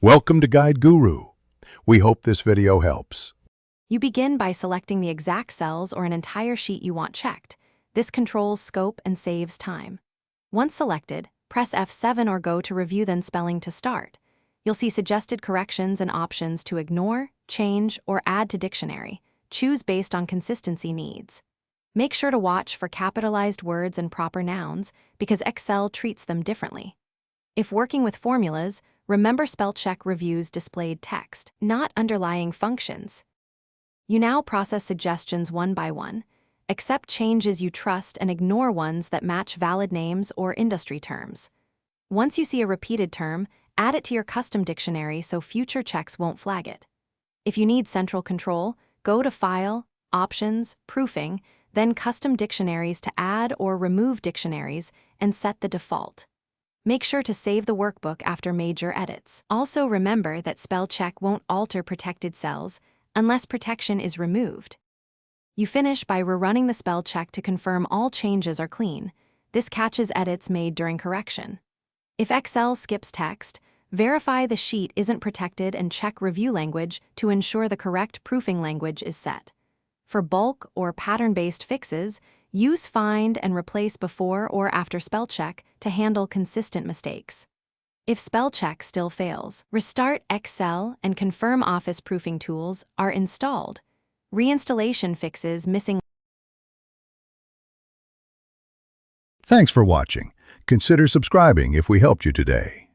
Welcome to Guide Guru. We hope this video helps. You begin by selecting the exact cells or an entire sheet you want checked. This controls scope and saves time. Once selected, press F7 or go to Review then Spelling to start. You'll see suggested corrections and options to ignore, change, or add to dictionary. Choose based on consistency needs. Make sure to watch for capitalized words and proper nouns because Excel treats them differently. If working with formulas, remember spell check reviews displayed text, not underlying functions. You now process suggestions one by one, accept changes you trust and ignore ones that match valid names or industry terms. Once you see a repeated term, add it to your custom dictionary so future checks won't flag it. If you need central control, go to File, Options, Proofing, then Custom Dictionaries to add or remove dictionaries and set the default. Make sure to save the workbook after major edits. Also remember that spell check won't alter protected cells unless protection is removed. You finish by rerunning the spell check to confirm all changes are clean. This catches edits made during correction. If Excel skips text, verify the sheet isn't protected and check review language to ensure the correct proofing language is set. For bulk or pattern-based fixes, use Find and Replace before or after spell check to handle consistent mistakes. If spell check still fails, restart Excel and confirm Office proofing tools are installed. Reinstallation fixes missing. Thanks for watching. Consider subscribing if we helped you today.